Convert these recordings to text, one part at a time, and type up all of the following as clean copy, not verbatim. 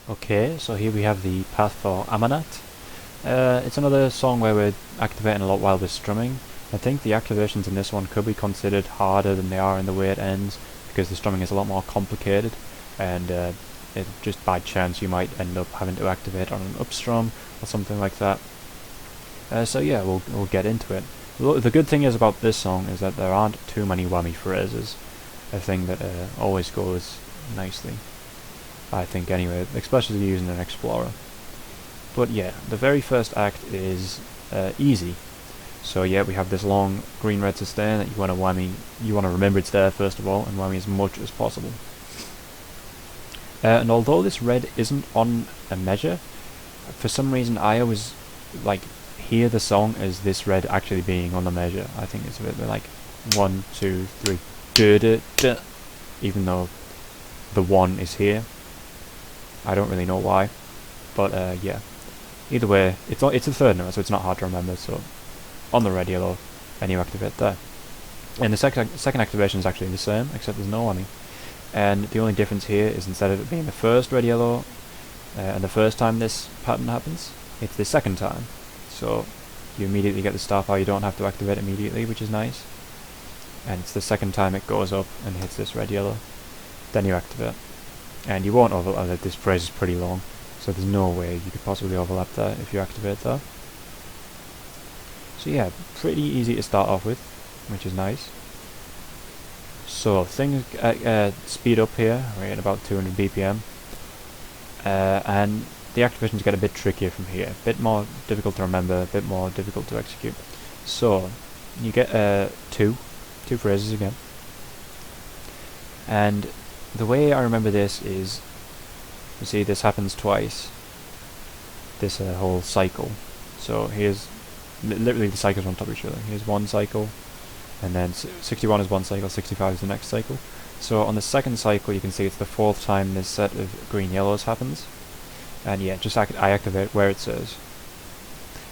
Okay, so here we have the path for Amanat. It's another song where we're activating a lot while we're strumming. I think the activations in this one could be considered harder than they are in the way it ends, because the strumming is a lot more complicated, and just by chance you might end up having to activate on an upstrum or something like that. So yeah, we'll get into it. The good thing is about this song is that there aren't too many whammy phrases, a thing that always goes nicely, I think anyway, especially using an explorer. But yeah, the very first act is easy. So yeah, we have this long green-red sustain that you want to whammy. You want to remember it's there first of all, and whammy as much as possible. And although this red isn't on a measure, for some reason I always like hear the song as this red actually being on the measure. I think it's a bit like 1, 2, 3, duh, duh, duh, even though the 1 is here. I don't really know why, but yeah. Either way, it's the third note, so it's not hard to remember. So on the red yellow, and you activate there. And the second activation is actually the same, except there's no whammy. And the only difference here is instead of it being the first red yellow, and the first time this pattern happens, it's the second time. So you immediately get the star power. You don't have to activate immediately, which is nice. And it's the second time it goes up and hits this red yellow. Then you activate. And you won't overlap. This phrase is pretty long, so there's no way you could possibly overlap that if you activate that. So yeah, pretty easy to start off with, which is nice. So things speed up here. We're at about 200 BPM, and the activations get a bit trickier from here. A bit more difficult to remember, a bit more difficult to execute. So you get two phrases again, and the way I remember this is, you see, this happens twice. This whole cycle. So here's literally the cycles on top of each other. Here's one cycle, and then 61 is one cycle, 65 is the next cycle. So on the second cycle, you can see it's the fourth time this set of green yellows happens. And yeah, just I activate where it says.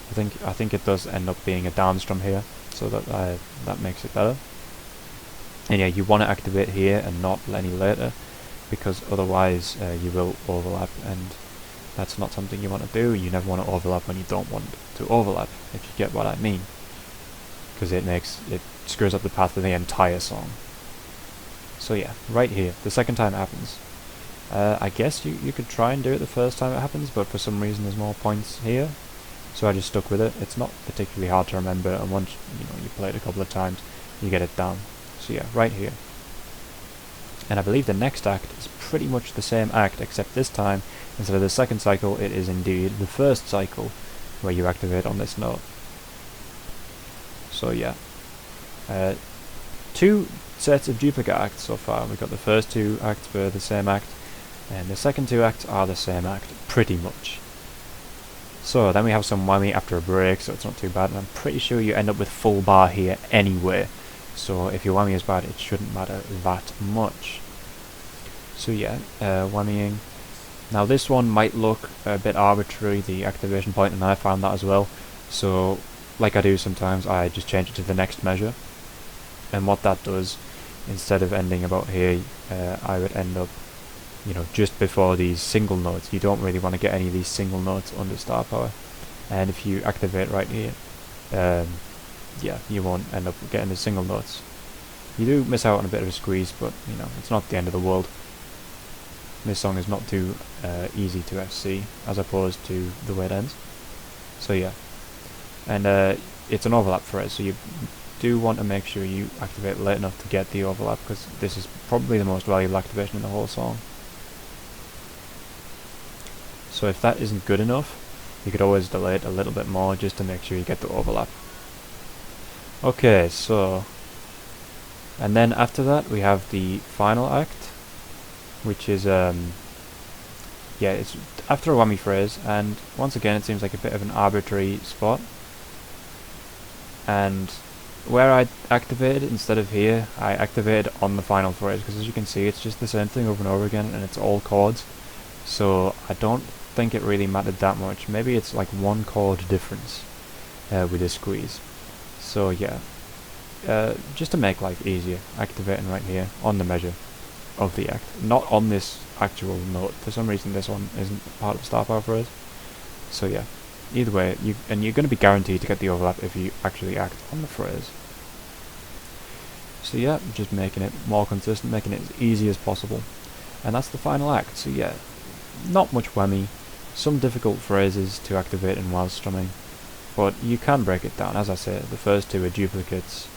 I think it does end up being a down strum here, so that makes it better. And yeah, you want to activate here and not any later, because otherwise you will overlap, and that's not something you want to do. You never want to overlap when you don't want to overlap, if you get what I mean, because it screws up the path for the entire song. So yeah, right here, the second time it happens. I guess you could try and do it the first time it happens, but for some reason there's more points here, so I just stuck with it. It's not particularly hard to remember, and once you play it a couple of times, you get it down. So yeah, right here. And I believe the next act is pretty much the same act, except this time, instead of the second cycle, it is indeed the first cycle where you activate on this note. So yeah, 2 sets of duplicate acts so far. We've got the first 2 acts for the same act, and the second 2 acts are the same act, pretty much. So then we have some whammy after a break, so it's not too bad, and I'm pretty sure you end up with full bar here anyway. So if your whammy is bad, it shouldn't matter that much. So yeah, whammying. Now this one might look a bit arbitrary, the activation point, and I found that as well. So like I do sometimes, I just change it to the next measure. And what that does, instead of ending about here, I would end up, just before these single notes. You don't really want to get any of these single notes under star power. And if you activate right here, yeah, you won't end up getting the single notes. You do miss out on a bit of a squeeze, but it's not the end of the world. This song is not too easy to FC as opposed to the way it ends. So yeah, and it's an overlap phrase, so you do want to make sure you activate late enough to get the overlap, because this is probably the most valuable activation in the whole song. So if that isn't good enough, you could always delay it a little bit more just to make sure you get the overlap. Okay, so, and then after that we have the final act, which is yeah, it's after a whammy phrase, and once again it seems like a bit of an arbitrary spot. And where I activated instead of here, I activated on the final phrase, because as you can see it's just the same thing over and over again, and it's all chords, so I don't think it really mattered that much. Maybe it's like 1 chord difference with this squeeze. So yeah, just to make life easier, activating right here on the measure. of the act, not on this actual note. For some reason this one isn't part of the star power phrase. So yeah, either way, you're going to be guaranteed to get the overlap if you actually act on the phrase. So yeah, just making it more consistent, making it as easy as possible. And that's the final act. So yeah, not much whammy, some difficult phrases to activate in while strumming, but you can break it down. As I said, the first two are duplicates,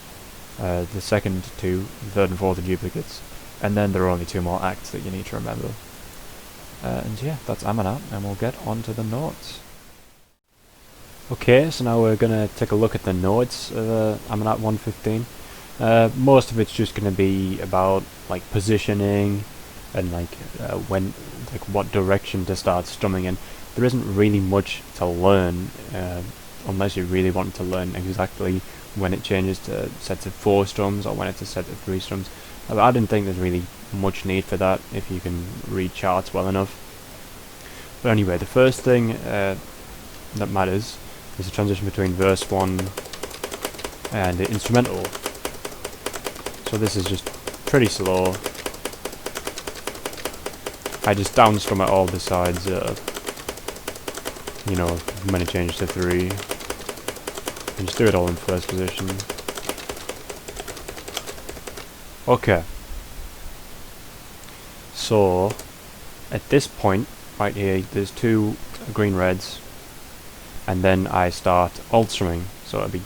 the second two, the third and fourth are duplicates, and then there are only two more acts that you need to remember. And yeah, that's Amanat, and we'll get on to the notes. Okay, so now we're going to take a look at the notes of Amanat 115. Most of it's just going to be about like positioning and like what direction to start strumming in. There isn't really much to learn unless you really want to learn exactly when it changes to sets of 4 strums or when it's a set of 3 strums. I didn't think there's really much need for that if you can read charts well enough. But anyway, the first thing that matters is the transition between verse 1 and the instrumental. So this is just pretty slow. I just downstrum at all besides, when it changes to 3. And just do it all in first position. Okay. So, at this point, right here, there's 2 green reds. And then I start alt strumming. So it'll be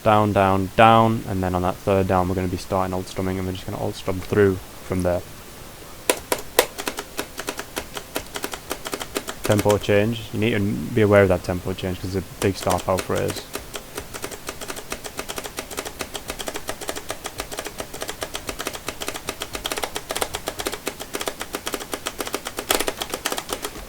down, down, down, and then on that third down we're going to be starting alt strumming, and we're just going to alt strum through from there. Tempo change. You need to be aware of that tempo change because it's a big star power phrase.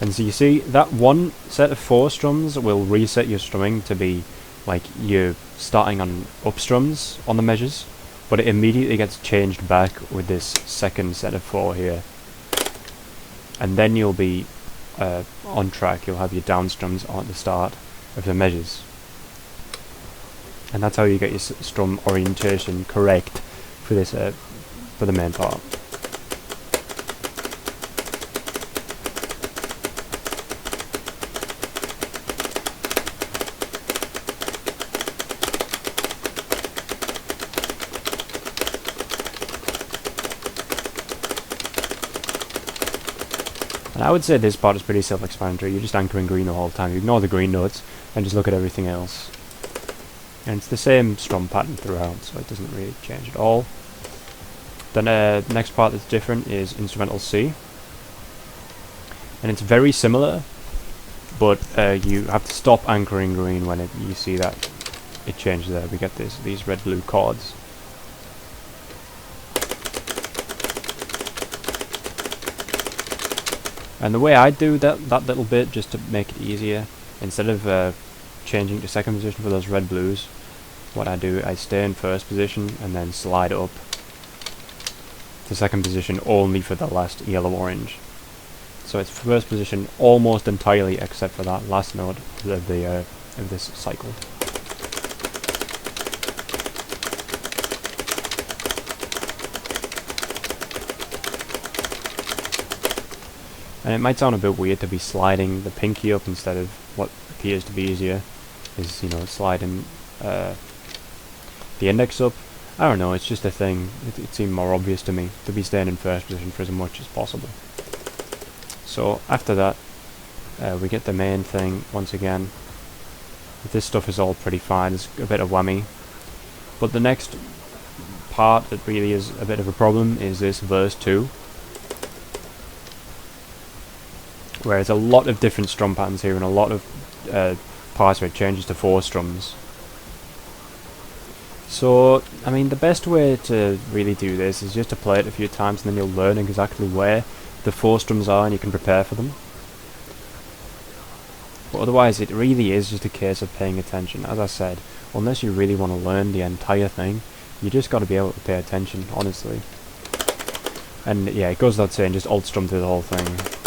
And so you see that one set of 4 strums will reset your strumming to be like you're starting on up strums on the measures, but it immediately gets changed back with this second set of 4 here. And then you'll be on track, you'll have your down strums at the start of the measures. And that's how you get your strum orientation correct for this for the main part. And I would say this part is pretty self-explanatory. You're just anchoring green the whole time. You ignore the green notes and just look at everything else. And it's the same strum pattern throughout, so it doesn't really change at all. Then the next part that's different is instrumental C. And it's very similar, but you have to stop anchoring green when you see that it changes there. We get these red-blue chords. And the way I do that little bit, just to make it easier, instead of changing to second position for those red blues, what I do, I stay in first position and then slide up to second position only for the last yellow orange. So it's first position almost entirely except for that last note of this cycle. And it might sound a bit weird to be sliding the pinky up instead of what appears to be easier, is, sliding the index up. I don't know, it's just a thing. It seemed more obvious to me to be staying in first position for as much as possible. So after that, we get the main thing once again. This stuff is all pretty fine, it's a bit of whammy. But the next part that really is a bit of a problem is this verse 2. Where there's a lot of different strum patterns here and a lot of parts where it changes to 4 strums. So, I mean, the best way to really do this is just to play it a few times and then you'll learn exactly where the 4 strums are and you can prepare for them. But otherwise it really is just a case of paying attention. As I said, unless you really want to learn the entire thing, you just got to be able to pay attention, honestly. And yeah, it goes without saying, just alt strum through the whole thing.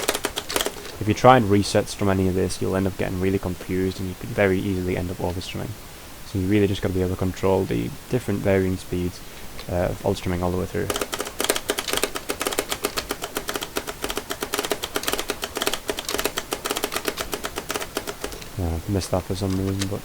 If you try and reset strum any of this, you'll end up getting really confused and you could very easily end up overstrumming. So you really just got to be able to control the different varying speeds of alt strumming all the way through. Missed that for some reason, but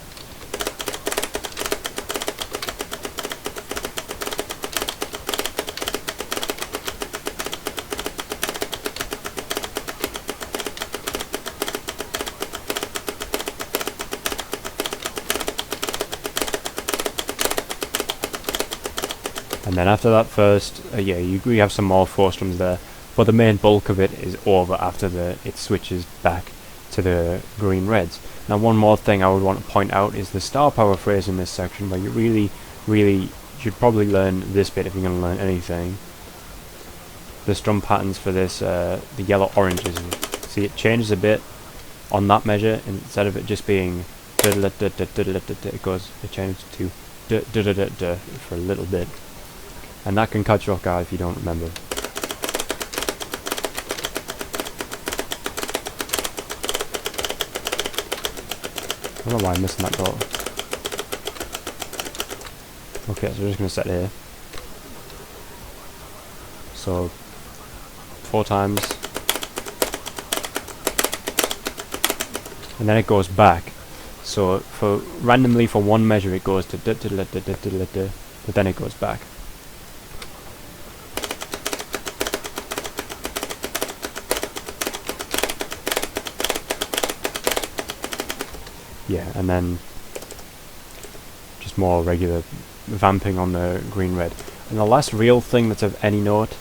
and then after that first, yeah, we have some more 4 strums there, but the main bulk of it is over after it switches back to the green reds. Now one more thing I would want to point out is the star power phrase in this section, where you really should probably learn this bit if you're going to learn anything. The strum patterns for this, the yellow oranges, see it changes a bit on that measure. Instead of it just being it changes to for a little bit, and that can catch you off guard if you don't remember. I don't know why I'm missing that note. Okay, so we're just going to set here. So 4 times, and then it goes back. So randomly for one measure it goes to but then it goes back. Yeah, and then just more regular vamping on the green red. And the last real thing that's of any note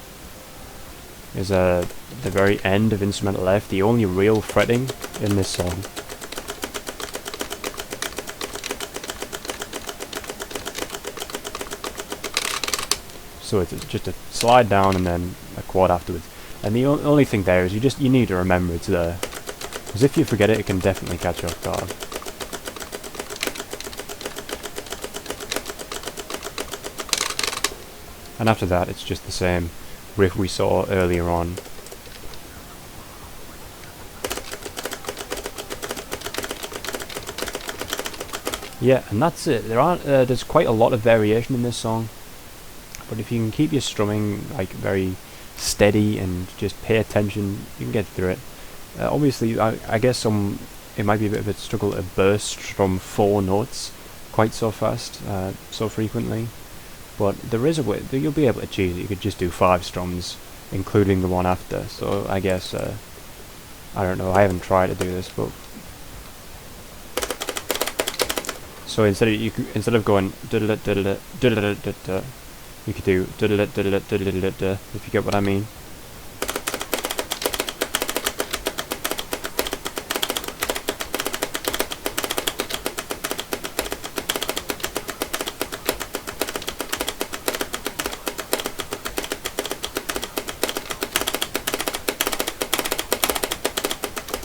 is the very end of instrumental F, the only real fretting in this song. So it's just a slide down and then a chord afterwards. And the only thing there is you need to remember it's there, because if you forget it, it can definitely catch you off guard. And after that, it's just the same riff we saw earlier on. Yeah, and that's it. There's quite a lot of variation in this song, but if you can keep your strumming like very steady and just pay attention, you can get through it. Obviously, I guess it might be a bit of a struggle to burst from 4 notes quite so fast, so frequently. But there is a way that you'll be able to achieve it. You could just do 5 strums, including the one after. So I guess I don't know. I haven't tried to do this, but so instead of going you could do if you get what I mean.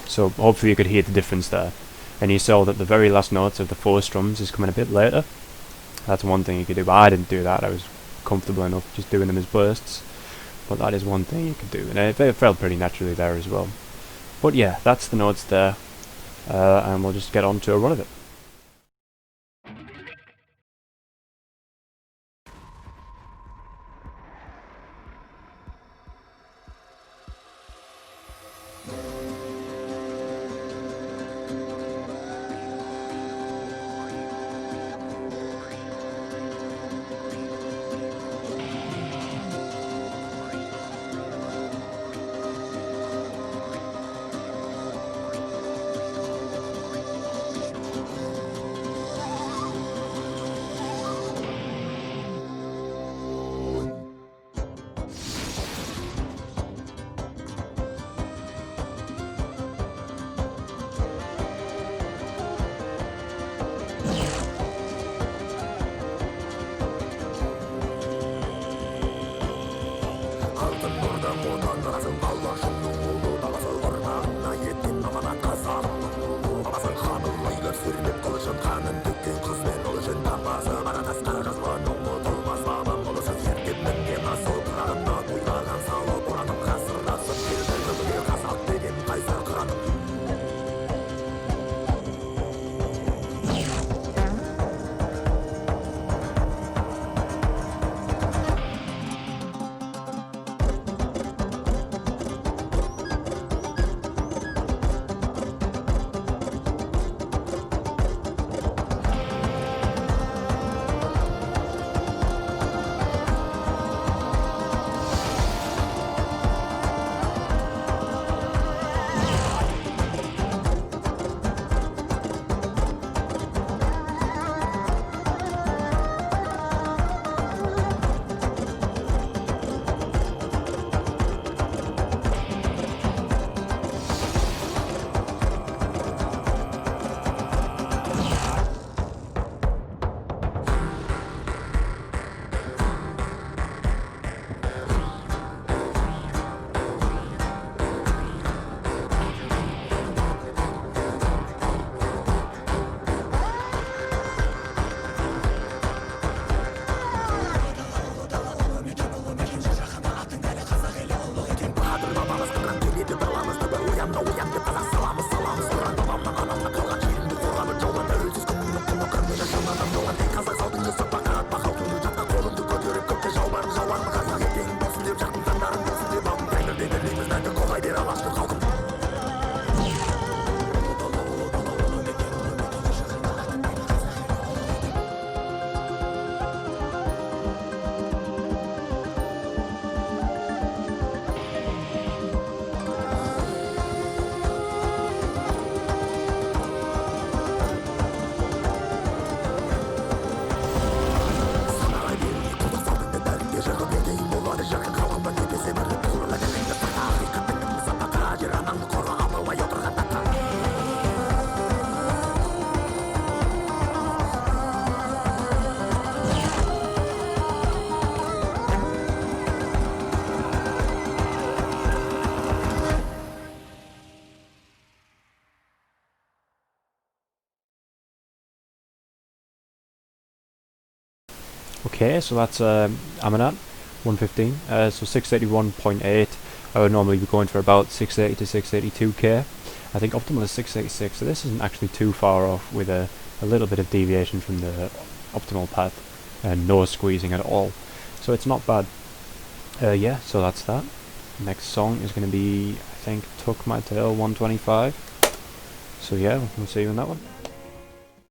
So hopefully you could hear the difference there. And you saw that the very last notes of the 4 strums is coming a bit later. That's one thing you could do, but I didn't do that. I was comfortable enough just doing them as bursts. But that is one thing you could do, and it felt pretty naturally there as well. But yeah, that's the notes there, and we'll just get on to a run of it. Okay, so that's Amanat 115. So 681.8. I would normally be going for about 680 to 682k. I think optimal is 686, so this isn't actually too far off, with a little bit of deviation from the optimal path and no squeezing at all. So it's not bad. Yeah, so that's that. Next song is going to be, I think, Tuck My Tail 125. So yeah, we'll see you in that one.